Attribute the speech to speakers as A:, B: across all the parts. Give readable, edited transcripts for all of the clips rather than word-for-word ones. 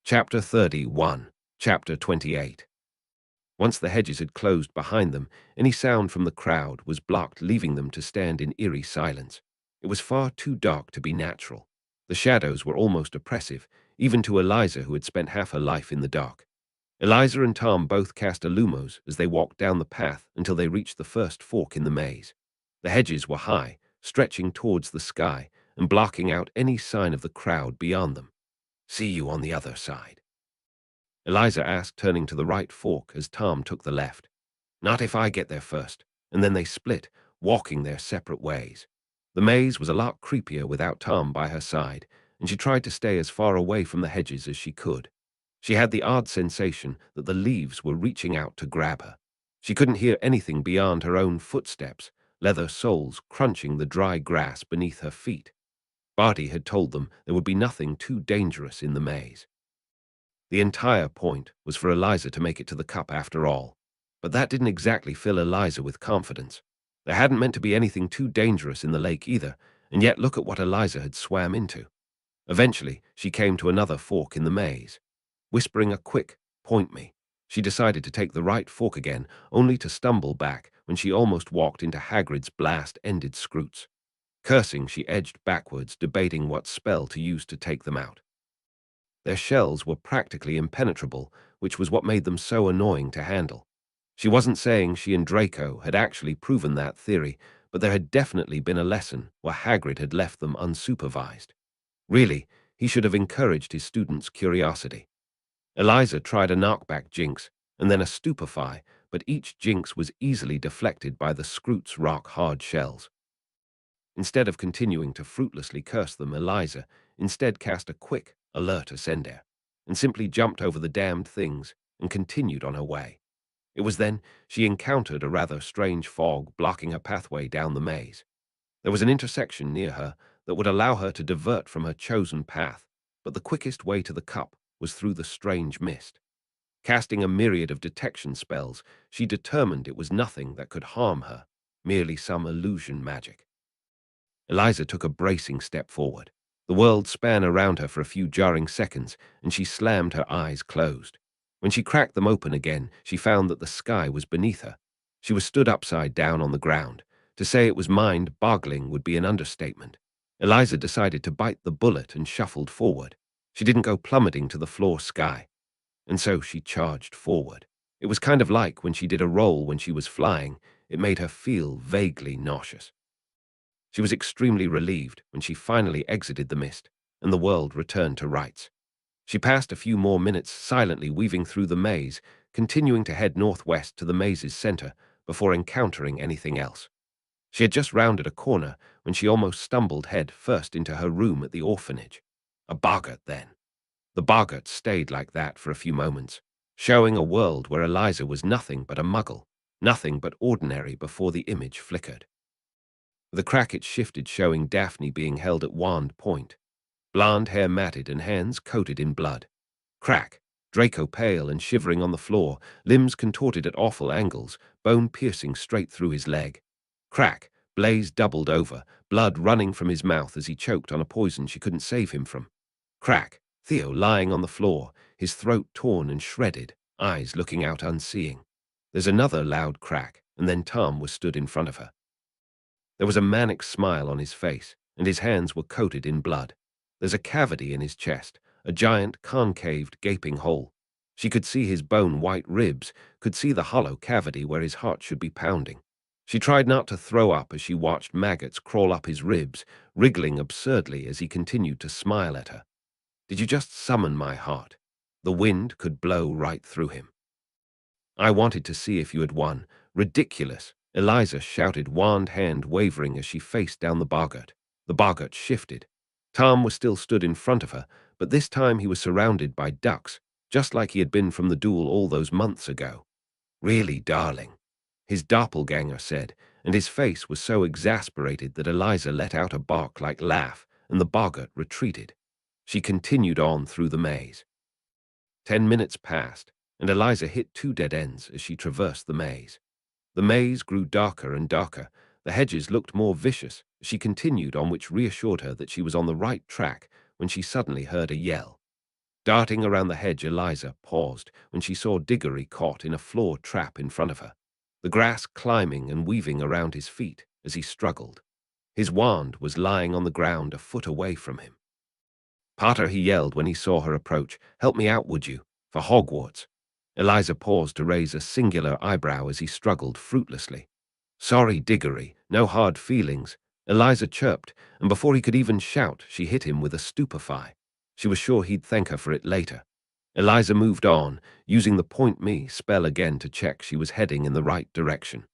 A: Chapter 31, Chapter 28. Once the hedges had closed behind them, any sound from the crowd was blocked, leaving them to stand in eerie silence. It was far too dark to be natural. The shadows were almost oppressive, even to Eliza, who had spent half her life in the dark. Eliza and Tom both cast illumos as they walked down the path until they reached the first fork in the maze. The hedges were high, stretching towards the sky and blocking out any sign of the crowd beyond them. "See you on the other side," Eliza asked, turning to the right fork as Tom took the left. "Not if I get there first," and then they split, walking their separate ways. The maze was a lot creepier without Tom by her side, and she tried to stay as far away from the hedges as she could. She had the odd sensation that the leaves were reaching out to grab her. She couldn't hear anything beyond her own footsteps, leather soles crunching the dry grass beneath her feet. Barty had told them there would be nothing too dangerous in the maze. The entire point was for Eliza to make it to the cup after all. But that didn't exactly fill Eliza with confidence. There hadn't meant to be anything too dangerous in the lake either, and yet look at what Eliza had swam into. Eventually, she came to another fork in the maze. Whispering a quick, "Point me," she decided to take the right fork again, only to stumble back when she almost walked into Hagrid's blast-ended scroots. Cursing, she edged backwards, debating what spell to use to take them out. Their shells were practically impenetrable, which was what made them so annoying to handle. She wasn't saying she and Draco had actually proven that theory, but there had definitely been a lesson where Hagrid had left them unsupervised. Really, he should have encouraged his students' curiosity. Eliza tried a knockback jinx, and then a stupefy, but each jinx was easily deflected by the Scroot's rock-hard shells. Instead of continuing to fruitlessly curse them, Eliza instead cast a quick, alert ascender, and simply jumped over the damned things and continued on her way. It was then she encountered a rather strange fog blocking her pathway down the maze. There was an intersection near her that would allow her to divert from her chosen path, but the quickest way to the cup was through the strange mist. Casting a myriad of detection spells, she determined it was nothing that could harm her, merely some illusion magic. Eliza took a bracing step forward. The world span around her for a few jarring seconds, and she slammed her eyes closed. When she cracked them open again, she found that the sky was beneath her. She was stood upside down on the ground. To say it was mind-boggling would be an understatement. Eliza decided to bite the bullet and shuffled forward. She didn't go plummeting to the floor sky. And so she charged forward. It was kind of like when she did a roll when she was flying. It made her feel vaguely nauseous. She was extremely relieved when she finally exited the mist, and the world returned to rights. She passed a few more minutes silently weaving through the maze, continuing to head northwest to the maze's center before encountering anything else. She had just rounded a corner when she almost stumbled head first into her room at the orphanage. A boggart, then. The boggart stayed like that for a few moments, showing a world where Eliza was nothing but a muggle, nothing but ordinary before the image flickered. With a crack it shifted, showing Daphne being held at wand point. Blonde hair matted and hands coated in blood. Crack, Draco pale and shivering on the floor, limbs contorted at awful angles, bone piercing straight through his leg. Crack, Blaze doubled over, blood running from his mouth as he choked on a poison she couldn't save him from. Crack, Theo lying on the floor, his throat torn and shredded, eyes looking out unseeing. There's another loud crack, and then Tom was stood in front of her. There was a manic smile on his face, and his hands were coated in blood. There's a cavity in his chest, a giant, concaved, gaping hole. She could see his bone-white ribs, could see the hollow cavity where his heart should be pounding. She tried not to throw up as she watched maggots crawl up his ribs, wriggling absurdly as he continued to smile at her. "Did you just summon my heart?" The wind could blow right through him. "I wanted to see if you had won. Ridiculous," Eliza shouted, wand hand wavering as she faced down the boggart. The boggart shifted. Tom was still stood in front of her, but this time he was surrounded by ducks, just like he had been from the duel all those months ago. "Really, darling," his doppelganger said, and his face was so exasperated that Eliza let out a bark-like laugh, and the boggart retreated. She continued on through the maze. 10 minutes passed, and Eliza hit 2 dead ends as she traversed the maze. The maze grew darker and darker. The hedges looked more vicious as she continued on, which reassured her that she was on the right track when she suddenly heard a yell. Darting around the hedge, Eliza paused when she saw Diggory caught in a floor trap in front of her, the grass climbing and weaving around his feet as he struggled. His wand was lying on the ground a foot away from him. "Potter," he yelled when he saw her approach, "help me out, would you? For Hogwarts." Eliza paused to raise a singular eyebrow as he struggled fruitlessly. "Sorry, Diggory, no hard feelings," Eliza chirped, and before he could even shout, she hit him with a stupefy. She was sure he'd thank her for it later. Eliza moved on, using the point me spell again to check she was heading in the right direction.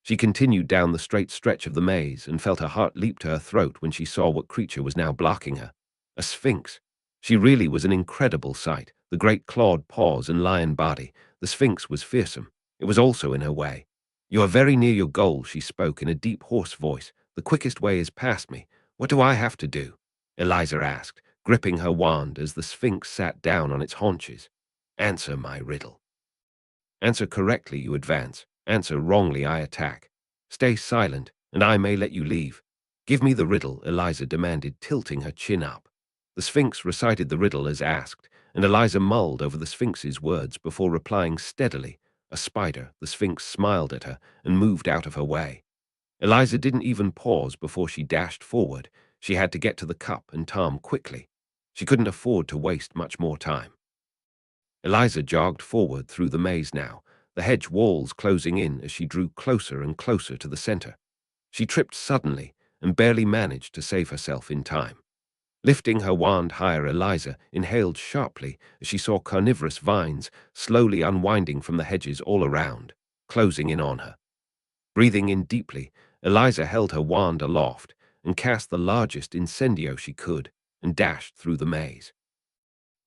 A: She continued down the straight stretch of the maze and felt her heart leap to her throat when she saw what creature was now blocking her. A sphinx. She really was an incredible sight. The great clawed paws and lion body. The sphinx was fearsome. It was also in her way. "You are very near your goal," she spoke in a deep, hoarse voice. "The quickest way is past me. What do I have to do?" Eliza asked, gripping her wand as the sphinx sat down on its haunches. "Answer my riddle. Answer correctly, you advance. Answer wrongly, I attack. Stay silent, and I may let you leave." "Give me the riddle," Eliza demanded, tilting her chin up. The Sphinx recited the riddle as asked, and Eliza mulled over the Sphinx's words before replying steadily. "A spider." The Sphinx smiled at her and moved out of her way. Eliza didn't even pause before she dashed forward. She had to get to the cup and Tom quickly. She couldn't afford to waste much more time. Eliza jogged forward through the maze now, the hedge walls closing in as she drew closer and closer to the center. She tripped suddenly and barely managed to save herself in time. Lifting her wand higher, Eliza inhaled sharply as she saw carnivorous vines slowly unwinding from the hedges all around, closing in on her. Breathing in deeply, Eliza held her wand aloft and cast the largest incendio she could and dashed through the maze.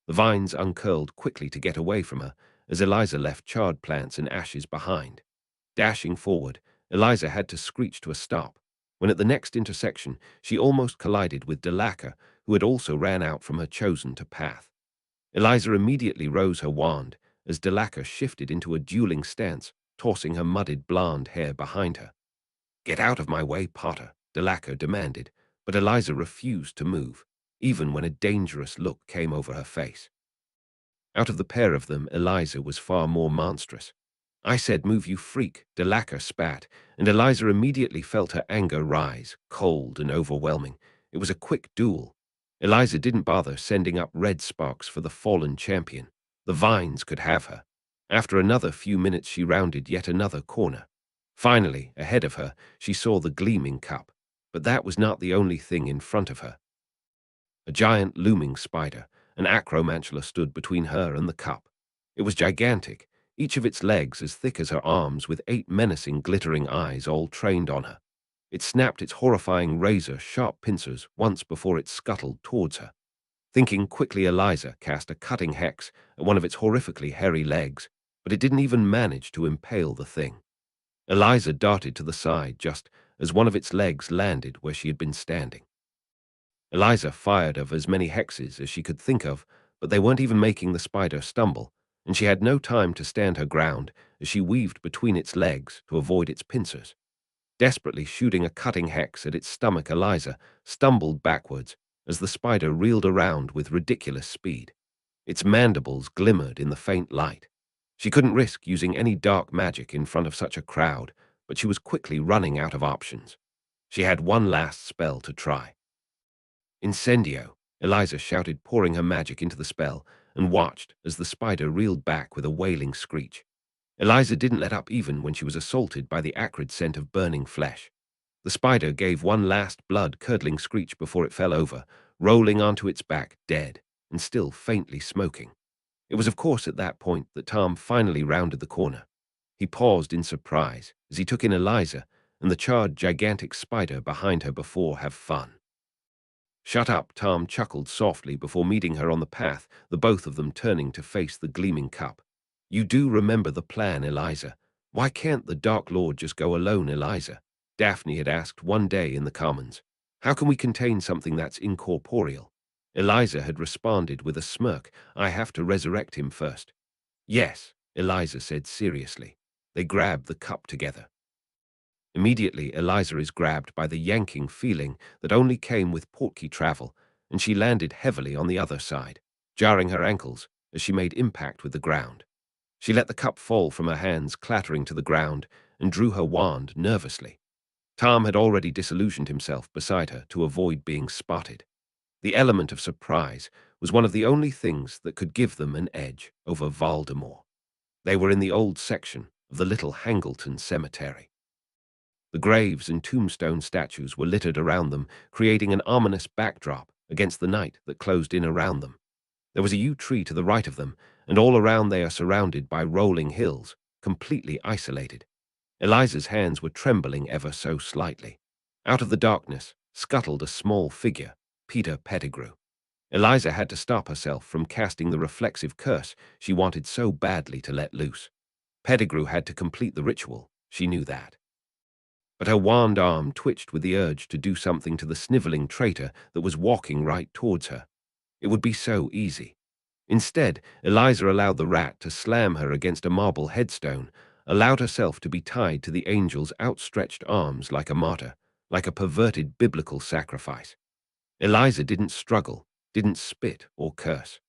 A: The vines uncurled quickly to get away from her as Eliza left charred plants and ashes behind. Dashing forward, Eliza had to screech to a stop, when at the next intersection she almost collided with Delacre, who had also ran out from her chosen to path. Eliza immediately rose her wand as Delacre shifted into a dueling stance, tossing her mudded blonde hair behind her. "Get out of my way, Potter," Delacre demanded, but Eliza refused to move, even when a dangerous look came over her face. Out of the pair of them, Eliza was far more monstrous. "I said move, you freak," Delacre spat, and Eliza immediately felt her anger rise, cold and overwhelming. It was a quick duel. Eliza didn't bother sending up red sparks for the fallen champion. The vines could have her. After another few minutes, she rounded yet another corner. Finally, ahead of her, she saw the gleaming cup, but that was not the only thing in front of her. A giant looming spider, an acromantula, stood between her and the cup. It was gigantic, each of its legs as thick as her arms, with 8 menacing, glittering eyes all trained on her. It snapped its horrifying razor-sharp pincers once before it scuttled towards her. Thinking quickly, Eliza cast a cutting hex at one of its horrifically hairy legs, but it didn't even manage to impale the thing. Eliza darted to the side just as one of its legs landed where she had been standing. Eliza fired of as many hexes as she could think of, but they weren't even making the spider stumble, and she had no time to stand her ground as she weaved between its legs to avoid its pincers. Desperately shooting a cutting hex at its stomach, Eliza stumbled backwards as the spider reeled around with ridiculous speed. Its mandibles glimmered in the faint light. She couldn't risk using any dark magic in front of such a crowd, but she was quickly running out of options. She had one last spell to try. "Incendio," Eliza shouted, pouring her magic into the spell, and watched as the spider reeled back with a wailing screech. Eliza didn't let up even when she was assaulted by the acrid scent of burning flesh. The spider gave one last blood-curdling screech before it fell over, rolling onto its back, dead, and still faintly smoking. It was of course at that point that Tom finally rounded the corner. He paused in surprise as he took in Eliza and the charred gigantic spider behind her before have fun. "Shut up," Tom chuckled softly before meeting her on the path, the both of them turning to face the gleaming cup. "You do remember the plan, Eliza. Why can't the Dark Lord just go alone, Eliza?" Daphne had asked one day in the Commons. "How can we contain something that's incorporeal?" Eliza had responded with a smirk. "I have to resurrect him first." "Yes," Eliza said seriously. They grabbed the cup together. Immediately, Eliza is grabbed by the yanking feeling that only came with portkey travel, and she landed heavily on the other side. jarring her ankles as she made impact with the ground. She let the cup fall from her hands, clattering to the ground, and drew her wand nervously. Tom had already disillusioned himself beside her to avoid being spotted. The element of surprise was one of the only things that could give them an edge over Voldemort. They were in the old section of the little Hangleton cemetery. The graves and tombstone statues were littered around them, creating an ominous backdrop against the night that closed in around them. There was a yew tree to the right of them, and all around they are surrounded by rolling hills, completely isolated. Eliza's hands were trembling ever so slightly. Out of the darkness scuttled a small figure, Peter Pettigrew. Eliza had to stop herself from casting the reflexive curse she wanted so badly to let loose. Pettigrew had to complete the ritual, she knew that. But her wand arm twitched with the urge to do something to the sniveling traitor that was walking right towards her. It would be so easy. Instead, Eliza allowed the rat to slam her against a marble headstone, allowed herself to be tied to the angel's outstretched arms like a martyr, like a perverted biblical sacrifice. Eliza didn't struggle, didn't spit or curse.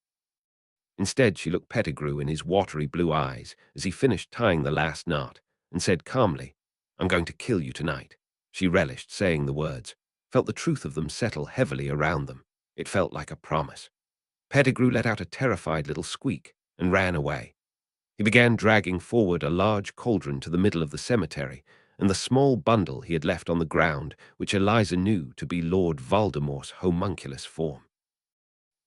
A: Instead, she looked Pettigrew in his watery blue eyes as he finished tying the last knot, and said calmly, "I'm going to kill you tonight." She relished saying the words, felt the truth of them settle heavily around them. It felt like a promise. Pettigrew let out a terrified little squeak and ran away. He began dragging forward a large cauldron to the middle of the cemetery, and the small bundle he had left on the ground, which Eliza knew to be Lord Voldemort's homunculus form.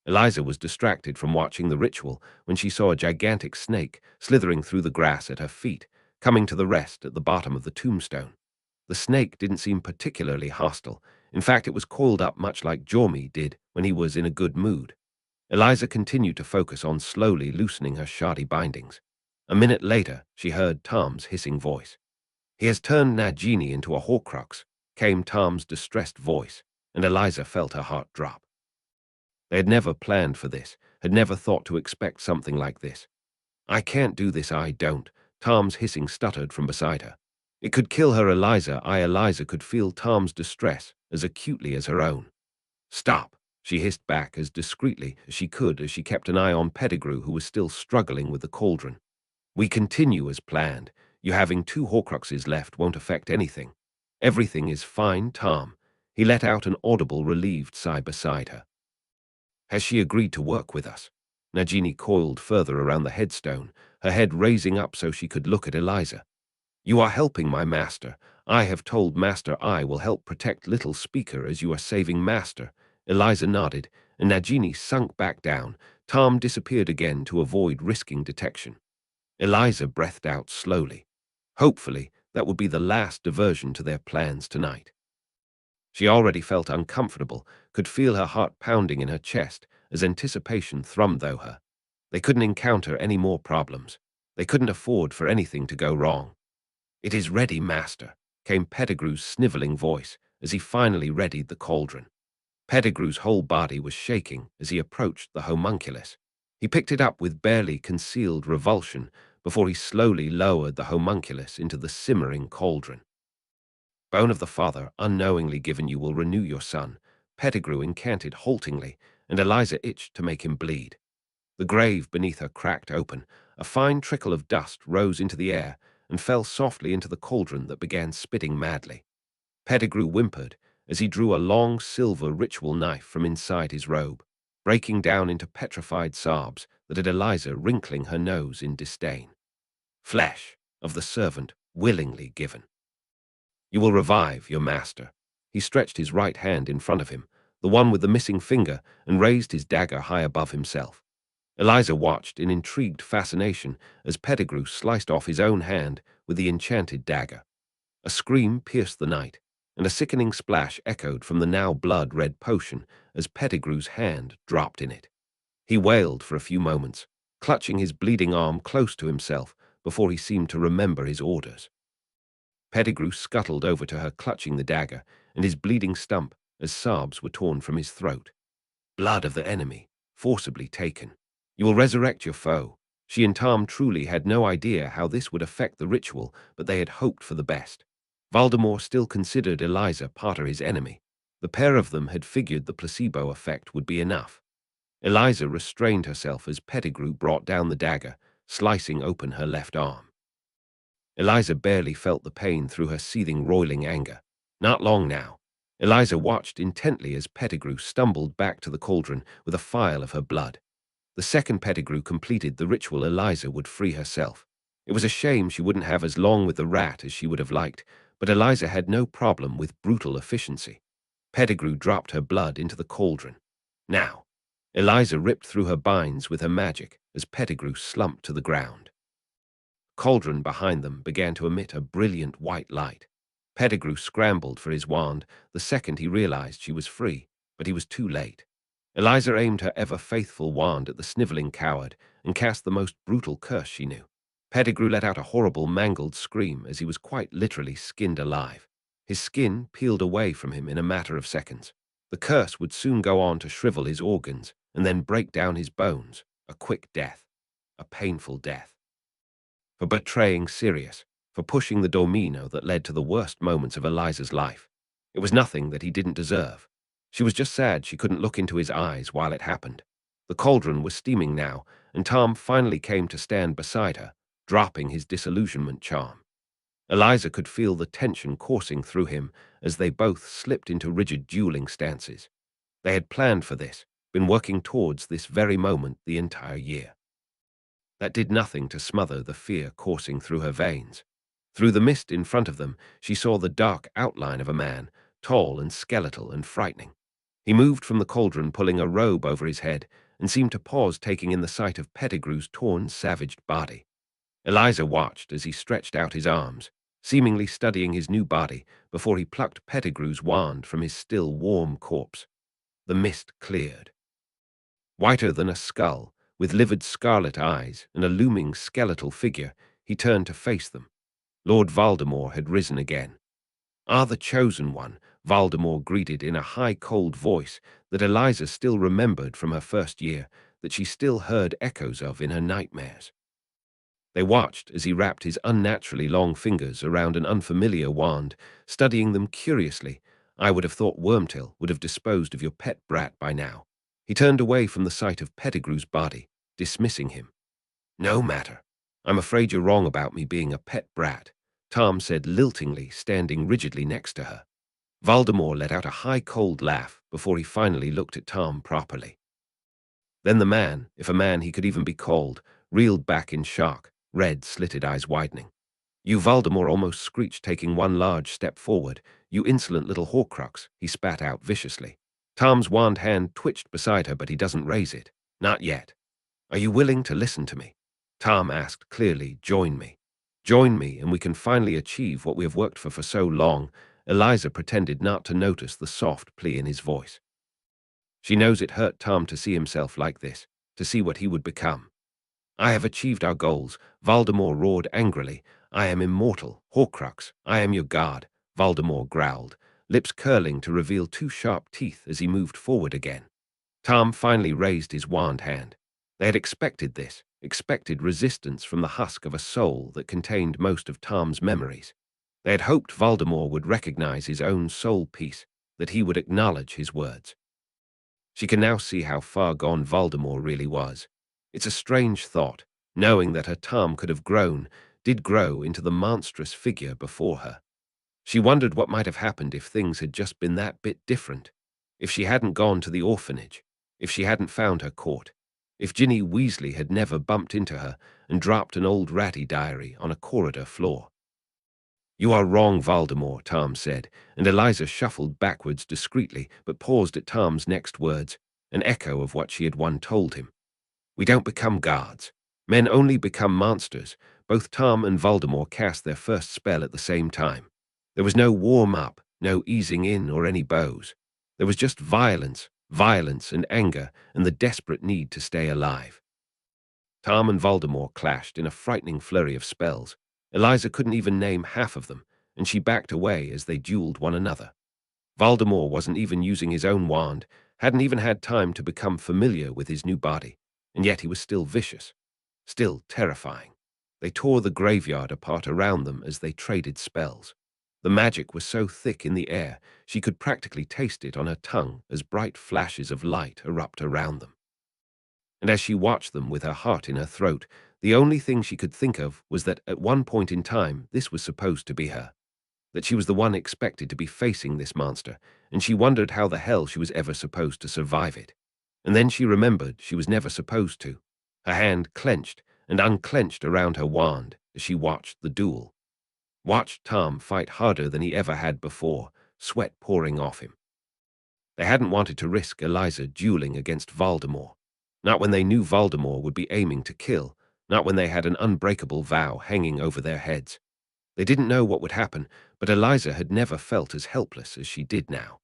A: Eliza was distracted from watching the ritual when she saw a gigantic snake slithering through the grass at her feet, coming to the rest at the bottom of the tombstone. The snake didn't seem particularly hostile. In fact, it was coiled up much like Jormy did when he was in a good mood. Eliza continued to focus on slowly loosening her shardy bindings. A minute later, she heard Tom's hissing voice. "He has turned Nagini into a Horcrux," came Tom's distressed voice, and Eliza felt her heart drop. They had never planned for this, had never thought to expect something like this. "I can't do this, I don't," Tom's hissing stuttered from beside her. It could kill her, Eliza. Eliza could feel Tom's distress as acutely as her own. "Stop," she hissed back as discreetly as she could as she kept an eye on Pettigrew, who was still struggling with the cauldron. "We continue as planned. You having 2 Horcruxes left won't affect anything. Everything is fine, Tom." He let out an audible, relieved sigh beside her. "Has she agreed to work with us?" Nagini coiled further around the headstone, her head raising up so she could look at Eliza. "You are helping my master. I have told Master I will help protect Little Speaker as you are saving Master." Eliza nodded, and Nagini sunk back down. Tom disappeared again to avoid risking detection. Eliza breathed out slowly. Hopefully, that would be the last diversion to their plans tonight. She already felt uncomfortable, could feel her heart pounding in her chest as anticipation thrummed through her. They couldn't encounter any more problems. They couldn't afford for anything to go wrong. "It is ready, Master," came Pettigrew's sniveling voice as he finally readied the cauldron. Pettigrew's whole body was shaking as he approached the homunculus. He picked it up with barely concealed revulsion before he slowly lowered the homunculus into the simmering cauldron. "Bone of the father unknowingly given you will renew your son," Pettigrew incanted haltingly, and Eliza itched to make him bleed. The grave beneath her cracked open. A fine trickle of dust rose into the air and fell softly into the cauldron that began spitting madly. Pettigrew whimpered as he drew a long silver ritual knife from inside his robe, breaking down into petrified sobs that had Eliza wrinkling her nose in disdain. "Flesh of the servant willingly given. You will revive your master." He stretched his right hand in front of him, the one with the missing finger, and raised his dagger high above himself. Eliza watched in intrigued fascination as Pettigrew sliced off his own hand with the enchanted dagger. A scream pierced the night, and a sickening splash echoed from the now blood-red potion as Pettigrew's hand dropped in it. He wailed for a few moments, clutching his bleeding arm close to himself before he seemed to remember his orders. Pettigrew scuttled over to her, clutching the dagger and his bleeding stump as sobs were torn from his throat. "Blood of the enemy, forcibly taken. You will resurrect your foe." She and Tom truly had no idea how this would affect the ritual, but they had hoped for the best. Voldemort still considered Eliza Potter his enemy. The pair of them had figured the placebo effect would be enough. Eliza restrained herself as Pettigrew brought down the dagger, slicing open her left arm. Eliza barely felt the pain through her seething, roiling anger. Not long now. Eliza watched intently as Pettigrew stumbled back to the cauldron with a phial of her blood. The second Pettigrew completed the ritual, Eliza would free herself. It was a shame she wouldn't have as long with the rat as she would have liked, but Eliza had no problem with brutal efficiency. Pettigrew dropped her blood into the cauldron. Now, Eliza ripped through her binds with her magic as Pettigrew slumped to the ground. Cauldron behind them began to emit a brilliant white light. Pettigrew scrambled for his wand the second he realized she was free, but he was too late. Eliza aimed her ever-faithful wand at the sniveling coward and cast the most brutal curse she knew. Pettigrew let out a horrible, mangled scream as he was quite literally skinned alive. His skin peeled away from him in a matter of seconds. The curse would soon go on to shrivel his organs and then break down his bones. A quick death. A painful death. For betraying Sirius, for pushing the domino that led to the worst moments of Eliza's life. It was nothing that he didn't deserve. She was just sad she couldn't look into his eyes while it happened. The cauldron was steaming now, and Tom finally came to stand beside her, dropping his disillusionment charm. Eliza could feel the tension coursing through him as they both slipped into rigid dueling stances. They had planned for this, been working towards this very moment the entire year. That did nothing to smother the fear coursing through her veins. Through the mist in front of them, she saw the dark outline of a man, tall and skeletal and frightening. He moved from the cauldron, pulling a robe over his head, and seemed to pause, taking in the sight of Pettigrew's torn, savaged body. Eliza watched as he stretched out his arms, seemingly studying his new body, before he plucked Pettigrew's wand from his still warm corpse. The mist cleared. Whiter than a skull, with livid scarlet eyes and a looming skeletal figure, he turned to face them. Lord Voldemort had risen again. "Ah, the Chosen One," Voldemort greeted in a high, cold voice that Eliza still remembered from her first year, that she still heard echoes of in her nightmares. They watched as he wrapped his unnaturally long fingers around an unfamiliar wand, studying them curiously. "I would have thought Wormtail would have disposed of your pet brat by now." He turned away from the sight of Pettigrew's body, dismissing him. "No matter. I'm afraid you're wrong about me being a pet brat," Tom said liltingly, standing rigidly next to her. Voldemort let out a high, cold laugh before he finally looked at Tom properly. Then the man, if a man he could even be called, reeled back in shock, red, slitted eyes widening. "You," Voldemort almost screeched, taking one large step forward. "You insolent little Horcrux," he spat out viciously. Tom's wand hand twitched beside her, but he doesn't raise it. "Not yet." "Are you willing to listen to me?" Tom asked clearly. "Join me. Join me, and we can finally achieve what we have worked for so long." Eliza pretended not to notice the soft plea in his voice. She knows it hurt Tom to see himself like this, to see what he would become. "I have achieved our goals," Voldemort roared angrily. "I am immortal, Horcrux. I am your god," Voldemort growled, lips curling to reveal two sharp teeth as he moved forward again. Tom finally raised his wand hand. They had expected this, expected resistance from the husk of a soul that contained most of Tom's memories. They had hoped Voldemort would recognize his own soul piece, that he would acknowledge his words. She can now see how far gone Voldemort really was. It's a strange thought, knowing that her Tom could have grown, did grow into the monstrous figure before her. She wondered what might have happened if things had just been that bit different. If she hadn't gone to the orphanage, if she hadn't found her court, if Ginny Weasley had never bumped into her and dropped an old ratty diary on a corridor floor. "You are wrong, Voldemort," Tom said, and Eliza shuffled backwards discreetly, but paused at Tom's next words, an echo of what she had once told him. "We don't become guards. Men only become monsters." Both Tom and Voldemort cast their first spell at the same time. There was no warm-up, no easing in or any bows. There was just violence, violence and anger, and the desperate need to stay alive. Tom and Voldemort clashed in a frightening flurry of spells. Eliza couldn't even name half of them, and she backed away as they dueled one another. Voldemort wasn't even using his own wand, hadn't even had time to become familiar with his new body, and yet he was still vicious, still terrifying. They tore the graveyard apart around them as they traded spells. The magic was so thick in the air, she could practically taste it on her tongue as bright flashes of light erupt around them. And as she watched them with her heart in her throat, the only thing she could think of was that at one point in time this was supposed to be her, that she was the one expected to be facing this monster, and she wondered how the hell she was ever supposed to survive it. And then she remembered she was never supposed to. Her hand clenched and unclenched around her wand as she watched the duel. Watched Tom fight harder than he ever had before, sweat pouring off him. They hadn't wanted to risk Eliza dueling against Voldemort. Not when they knew Voldemort would be aiming to kill, not when they had an unbreakable vow hanging over their heads. They didn't know what would happen, but Eliza had never felt as helpless as she did now.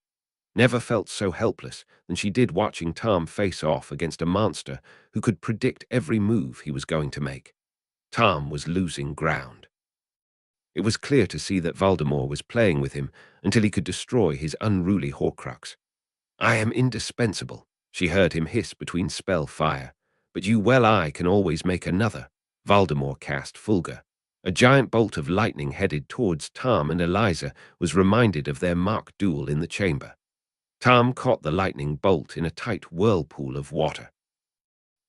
A: Never felt so helpless than she did watching Tom face off against a monster who could predict every move he was going to make. Tom was losing ground. It was clear to see that Voldemort was playing with him until he could destroy his unruly Horcrux. "I am indispensable," she heard him hiss between spell fire. "But you well-I can always make another." Voldemort cast Fulgur. A giant bolt of lightning headed towards Tom, and Eliza was reminded of their mock duel in the chamber. Tom caught the lightning bolt in a tight whirlpool of water.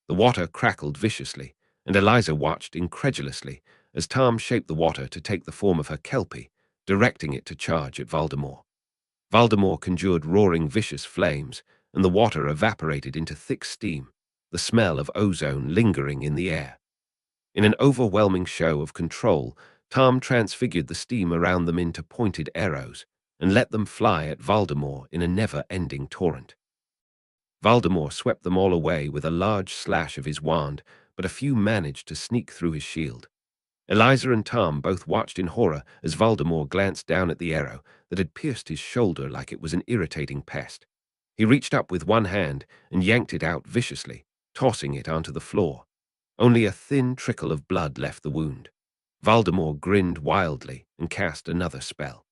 A: The water crackled viciously, and Eliza watched incredulously as Tom shaped the water to take the form of her Kelpie, directing it to charge at Voldemort. Voldemort conjured roaring vicious flames, and the water evaporated into thick steam, the smell of ozone lingering in the air. In an overwhelming show of control, Tom transfigured the steam around them into pointed arrows and let them fly at Voldemort in a never-ending torrent. Voldemort swept them all away with a large slash of his wand, but a few managed to sneak through his shield. Eliza and Tom both watched in horror as Voldemort glanced down at the arrow that had pierced his shoulder like it was an irritating pest. He reached up with one hand and yanked it out viciously, tossing it onto the floor. Only a thin trickle of blood left the wound. Voldemort grinned wildly and cast another spell.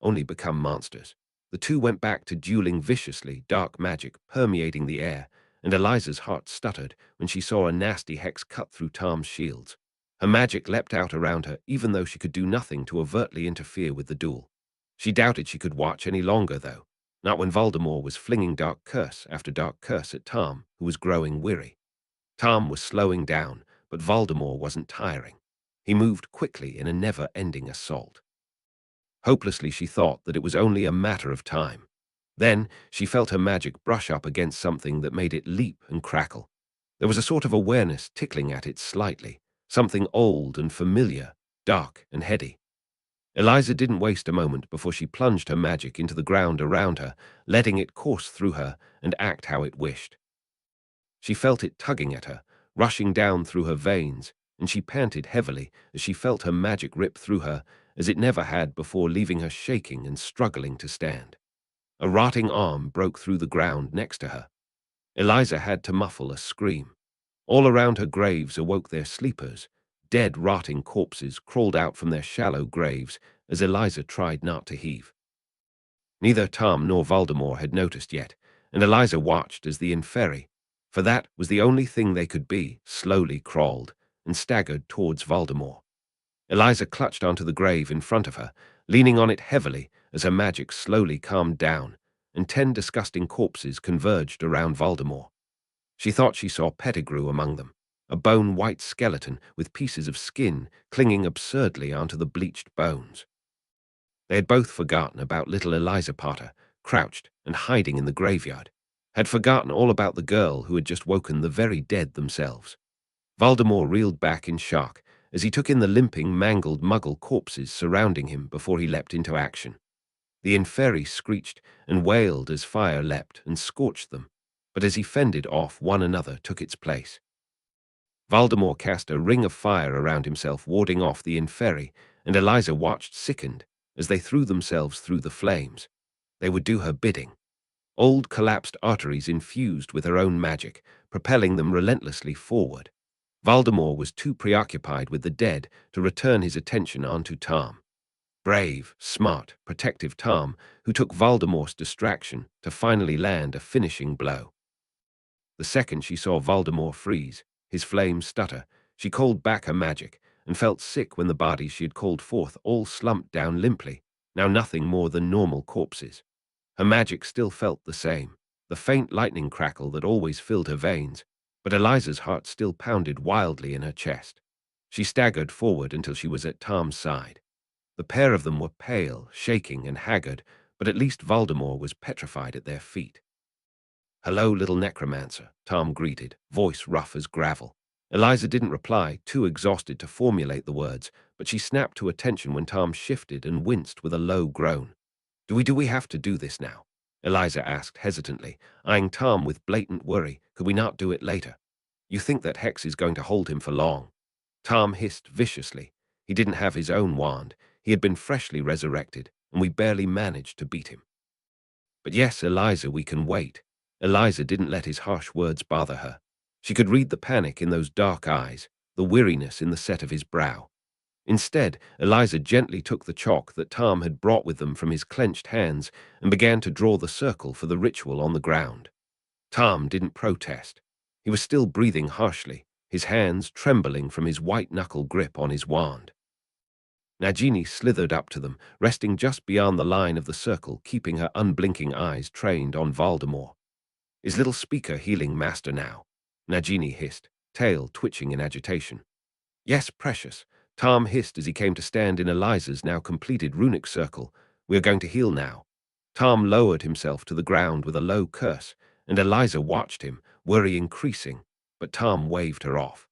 A: Only become monsters. The two went back to dueling viciously, dark magic permeating the air, and Eliza's heart stuttered when she saw a nasty hex cut through Tom's shields. Her magic leapt out around her, even though she could do nothing to overtly interfere with the duel. She doubted she could watch any longer, though, not when Voldemort was flinging dark curse after dark curse at Tom, who was growing weary. Tom was slowing down, but Voldemort wasn't tiring. He moved quickly in a never-ending assault. Hopelessly, she thought that it was only a matter of time. Then she felt her magic brush up against something that made it leap and crackle. There was a sort of awareness tickling at it slightly, something old and familiar, dark and heady. Eliza didn't waste a moment before she plunged her magic into the ground around her, letting it course through her and act how it wished. She felt it tugging at her, rushing down through her veins, and she panted heavily as she felt her magic rip through her as it never had before, leaving her shaking and struggling to stand. A rotting arm broke through the ground next to her. Eliza had to muffle a scream. All around her graves awoke their sleepers. Dead, rotting corpses crawled out from their shallow graves as Eliza tried not to heave. Neither Tom nor Voldemort had noticed yet, and Eliza watched as the Inferi, for that was the only thing they could be, slowly crawled and staggered towards Voldemort. Eliza clutched onto the grave in front of her, leaning on it heavily as her magic slowly calmed down, and 10 disgusting corpses converged around Voldemort. She thought she saw Pettigrew among them, a bone-white skeleton with pieces of skin clinging absurdly onto the bleached bones. They had both forgotten about little Eliza Potter, crouched and hiding in the graveyard, had forgotten all about the girl who had just woken the very dead themselves. Voldemort reeled back in shock as he took in the limping, mangled Muggle corpses surrounding him before he leapt into action. The Inferi screeched and wailed as fire leapt and scorched them, but as he fended off, one another took its place. Voldemort cast a ring of fire around himself, warding off the Inferi, and Eliza watched sickened as they threw themselves through the flames. They would do her bidding. Old collapsed arteries infused with her own magic, propelling them relentlessly forward. Voldemort was too preoccupied with the dead to return his attention onto Tom. Brave, smart, protective Tom, who took Voldemort's distraction to finally land a finishing blow. The second she saw Voldemort freeze, his flames stutter, she called back her magic and felt sick when the bodies she had called forth all slumped down limply, now nothing more than normal corpses. Her magic still felt the same, the faint lightning crackle that always filled her veins, but Eliza's heart still pounded wildly in her chest. She staggered forward until she was at Tom's side. The pair of them were pale, shaking, and haggard, but at least Voldemort was petrified at their feet. "Hello, little necromancer," Tom greeted, voice rough as gravel. Eliza didn't reply, too exhausted to formulate the words, but she snapped to attention when Tom shifted and winced with a low groan. Do we have to do this now?" Eliza asked hesitantly, eyeing Tom with blatant worry. "Could we not do it later? You think that Hex is going to hold him for long?" Tom hissed viciously. He didn't have his own wand. He had been freshly resurrected, and we barely managed to beat him. "But yes, Eliza, we can wait." Eliza didn't let his harsh words bother her. She could read the panic in those dark eyes, the weariness in the set of his brow. Instead, Eliza gently took the chalk that Tom had brought with them from his clenched hands and began to draw the circle for the ritual on the ground. Tom didn't protest. He was still breathing harshly, his hands trembling from his white-knuckle grip on his wand. Nagini slithered up to them, resting just beyond the line of the circle, keeping her unblinking eyes trained on Voldemort. "Is little speaker healing master now?" Nagini hissed, tail twitching in agitation. "Yes, precious," Tom hissed as he came to stand in Eliza's now completed runic circle. "We are going to heal now." Tom lowered himself to the ground with a low curse, and Eliza watched him, worry increasing, but Tom waved her off.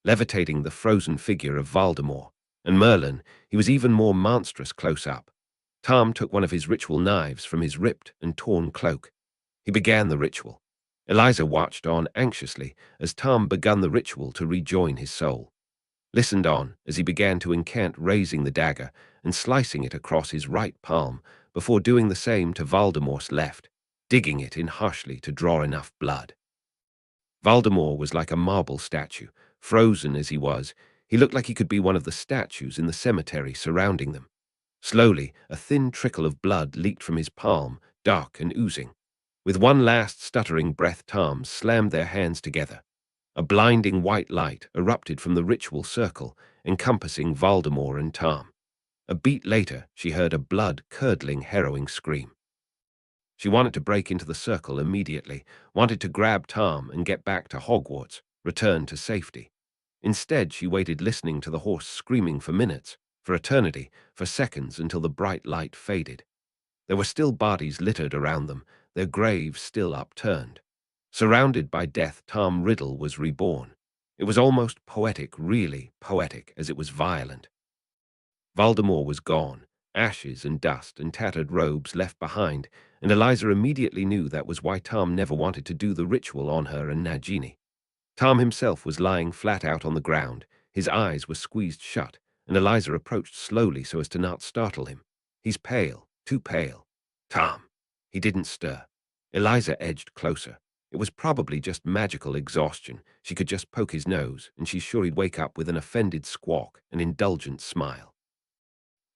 A: Levitating the frozen figure of Voldemort, and Merlin, he was even more monstrous close up. Tom took one of his ritual knives from his ripped and torn cloak. He began the ritual. Eliza watched on anxiously as Tom began the ritual to rejoin his soul. Listened on as he began to incant, raising the dagger and slicing it across his right palm before doing the same to Voldemort's left, digging it in harshly to draw enough blood. Voldemort was like a marble statue. Frozen as he was, he looked like he could be one of the statues in the cemetery surrounding them. Slowly, a thin trickle of blood leaked from his palm, dark and oozing. With one last stuttering breath, Tom slammed their hands together. A blinding white light erupted from the ritual circle, encompassing Voldemort and Tom. A beat later, she heard a blood-curdling, harrowing scream. She wanted to break into the circle immediately, wanted to grab Tom and get back to Hogwarts, return to safety. Instead, she waited, listening to the horse screaming for minutes, for eternity, for seconds, until the bright light faded. There were still bodies littered around them, their graves still upturned. Surrounded by death, Tom Riddle was reborn. It was almost poetic, really poetic, as it was violent. Voldemort was gone, ashes and dust and tattered robes left behind, and Eliza immediately knew that was why Tom never wanted to do the ritual on her and Nagini. Tom himself was lying flat out on the ground. His eyes were squeezed shut, and Eliza approached slowly so as to not startle him. "He's pale, too pale." "Tom." He didn't stir. Eliza edged closer. It was probably just magical exhaustion. She could just poke his nose, and she's sure he'd wake up with an offended squawk, an indulgent smile.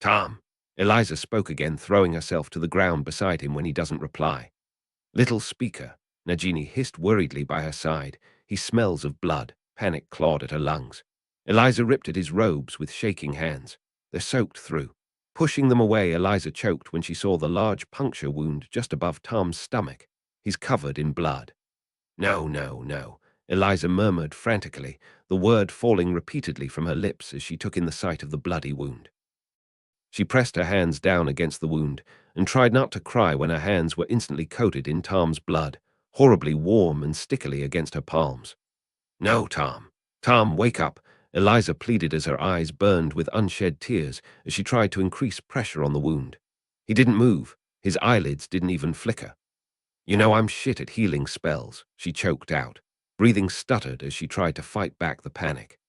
A: "Tom." Eliza spoke again, throwing herself to the ground beside him when he doesn't reply. "Little speaker." Nagini hissed worriedly by her side. "He smells of blood." Panic clawed at her lungs. Eliza ripped at his robes with shaking hands. "They're soaked through." Pushing them away, Eliza choked when she saw the large puncture wound just above Tom's stomach. "He's covered in blood." "No, no, no," Eliza murmured frantically, the word falling repeatedly from her lips as she took in the sight of the bloody wound. She pressed her hands down against the wound and tried not to cry when her hands were instantly coated in Tom's blood, horribly warm and stickily against her palms. "No, Tom. Tom, wake up," Eliza pleaded as her eyes burned with unshed tears as she tried to increase pressure on the wound. He didn't move. His eyelids didn't even flicker. "You know I'm shit at healing spells," she choked out. Breathing stuttered as she tried to fight back the panic.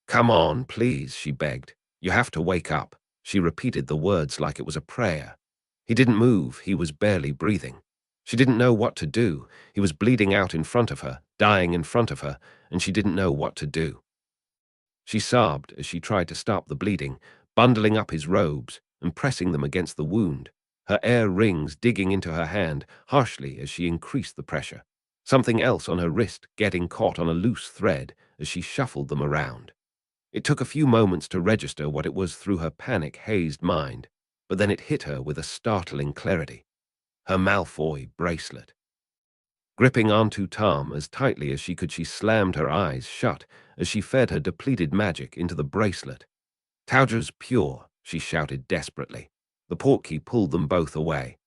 A: "Come on, please," she begged. "You have to wake up." She repeated the words like it was a prayer. He didn't move. He was barely breathing. She didn't know what to do. He was bleeding out in front of her, dying in front of her, and she didn't know what to do. She sobbed as she tried to stop the bleeding, bundling up his robes and pressing them against the wound, her air rings digging into her hand harshly as she increased the pressure, something else on her wrist getting caught on a loose thread as she shuffled them around. It took a few moments to register what it was through her panic-hazed mind, but then it hit her with a startling clarity. Her Malfoy bracelet. Gripping onto Tom as tightly as she could, she slammed her eyes shut as she fed her depleted magic into the bracelet. "Tauja's pure," she shouted desperately. The portkey pulled them both away.